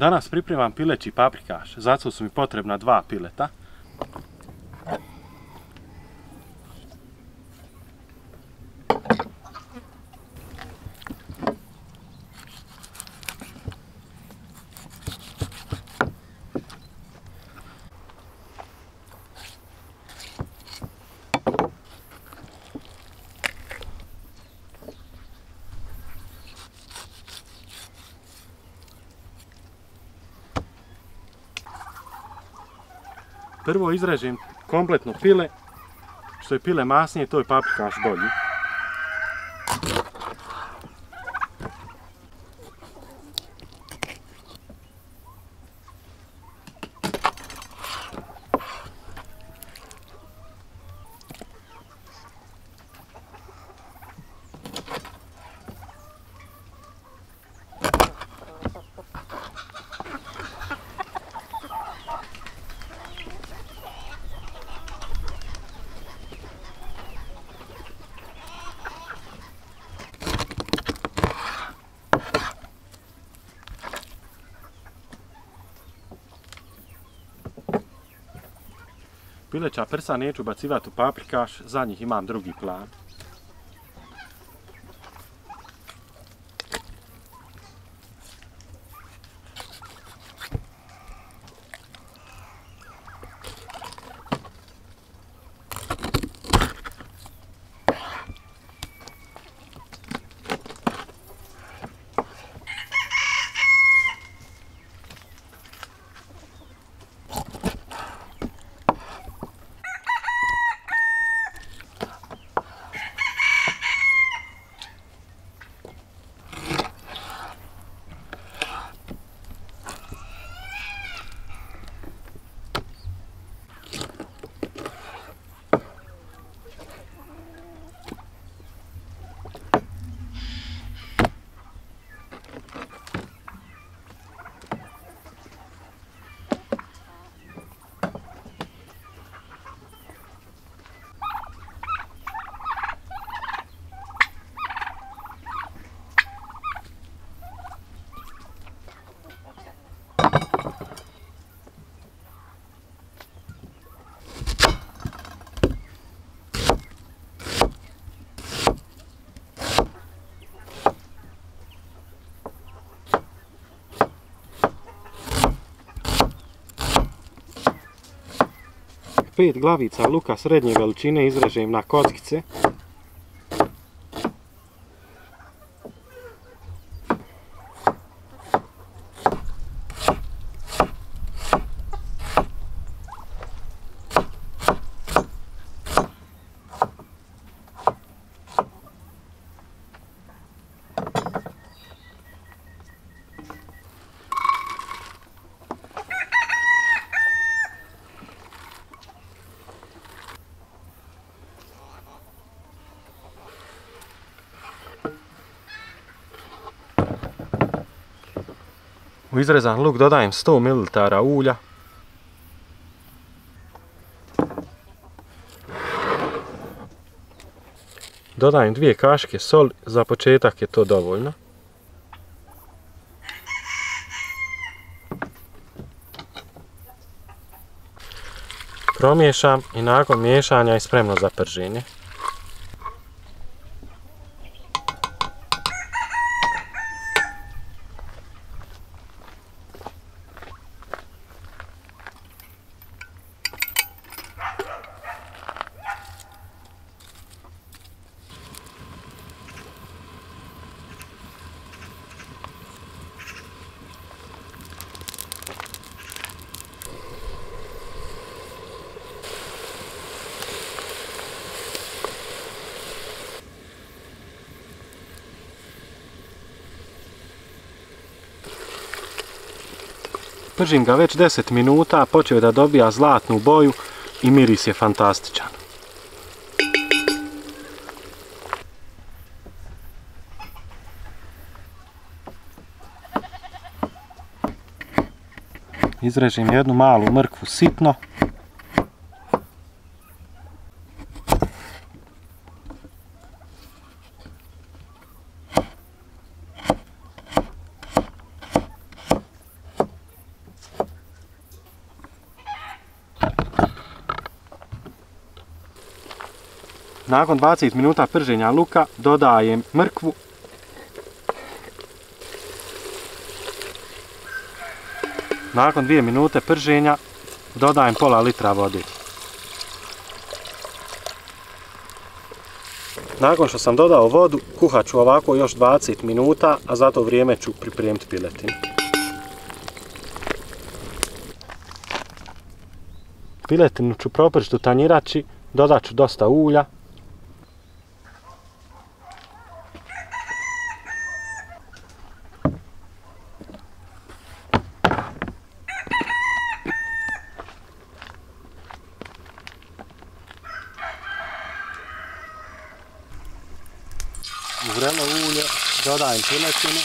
Danas pripremam pileći paprikaš, zato su mi potrebna 2 pileta. Prvo izrežem kompletno pile, što je pile masnije, to je paprikaš bolji. Pileća prsa neću bacivati u paprikaš, za njih imam drugi plan. Pet glavica luka srednje veličine izrežem na kockice. U izrezan luk dodajem 100 ml ulja. Dodajem 2 kašike soli, za početak je to dovoljno. Promiješam i nakon miješanja je spremno za prženje. Pržim ga već 10 minuta, počeo je da dobija zlatnu boju i miris je fantastičan. Izrežem jednu malu mrkvu sitno. Nakon 20 minuta prženja luka dodajem mrkvu. Nakon 2 minute prženja dodajem pola litra vode. Nakon što sam dodao vodu, kuhat ću ovako još 20 minuta, a za to vrijeme ću pripremiti piletinu. Piletinu ću propržiti u tanjirači, dodat ću dosta ulja. U vrelo ulje dodajem piletinu.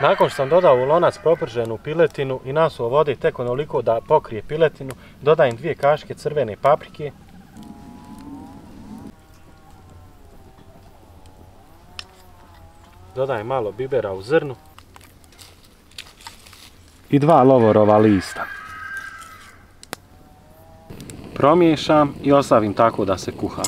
Nakon što sam dodao u lonac proprženu piletinu i nasuo vode tek onoliko da pokrije piletinu, dodajem 2 kašike crvene paprike. Dodajem malo bibera u zrnu. I 2 lovorova lista. Promiješam i ostavim tako da se kuha.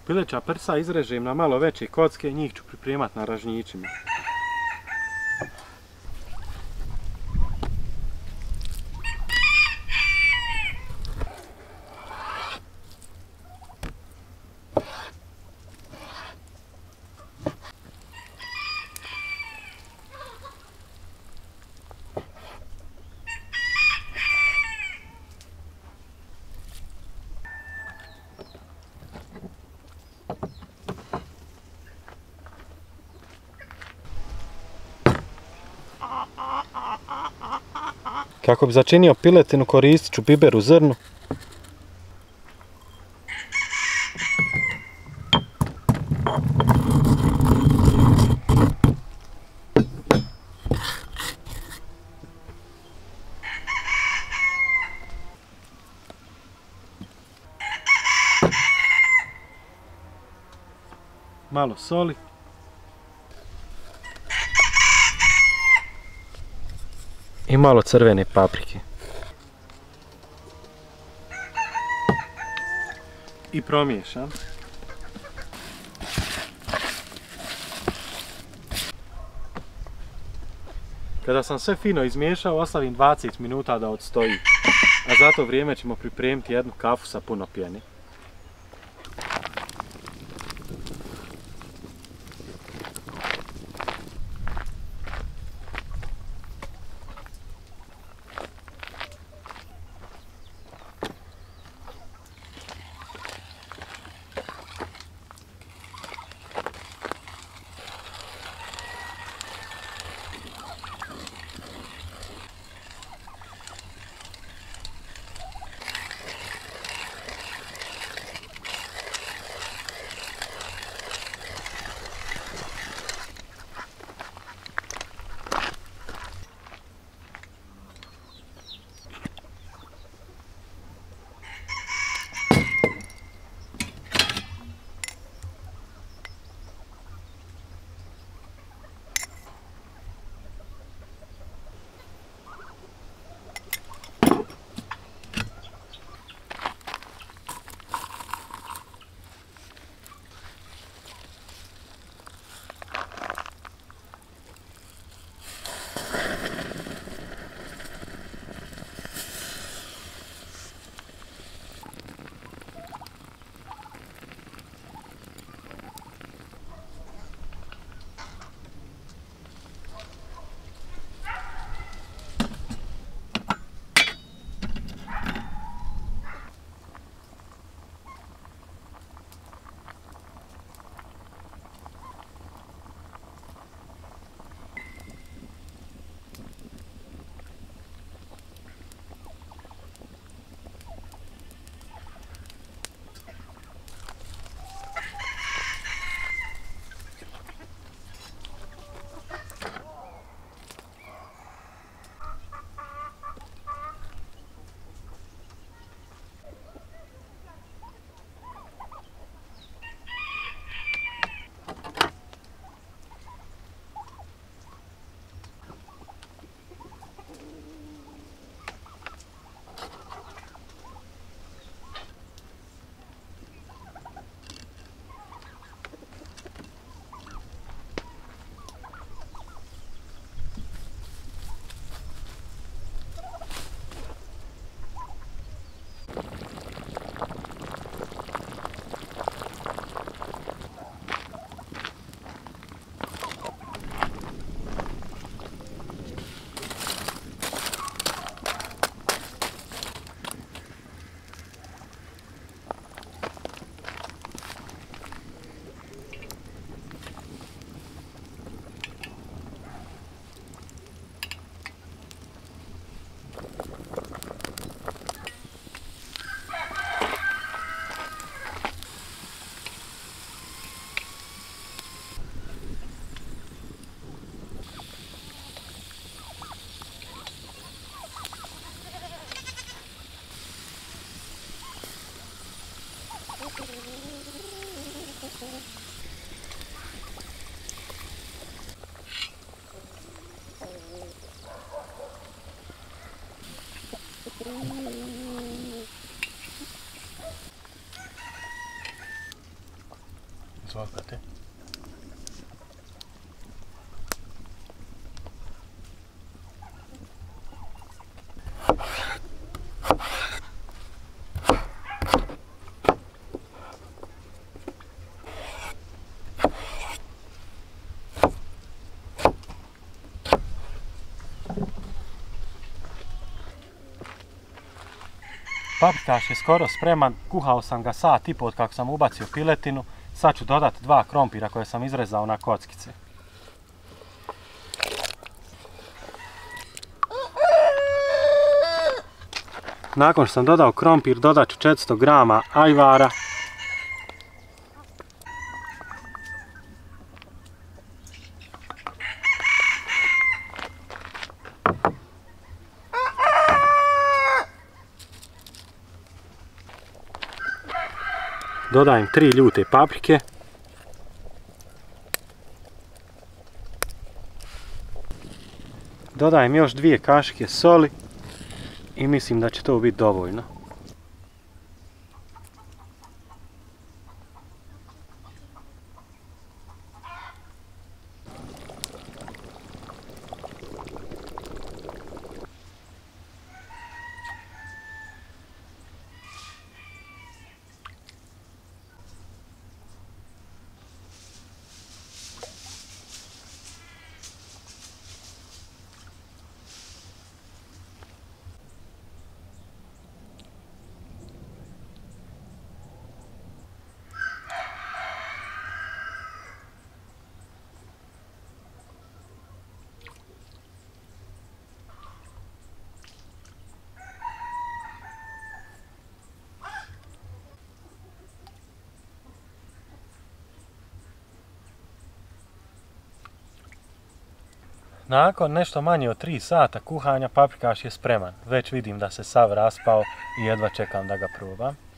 Pileća prsa izrežem na malo veće kocke, njih ću pripremati na ražnjićima. Kako bi začinio piletinu, koristit ću biber u zrnu. Malo soli. I malo crvene paprike. I promiješam. Kada sam sve fino izmiješao, ostavim 20 minuta da odstoji. A za to vrijeme ćemo pripremiti jednu kafu sa puno pjene. Izvolite. Paprikaš je skoro spreman, kuhao sam ga sat i pol od kako sam ubacio piletinu. Sad ću dodati 2 krompira koje sam izrezao na kockice. Nakon što sam dodao krompir, dodat ću 400 grama ajvara. Dodajem 3 ljute paprike. Dodajem još 2 kašike soli i mislim da će to biti dovoljno. Nakon nešto manje od 3 sata kuhanja paprikaš je spreman. Već vidim da se sav raspao i jedva čekam da ga probam.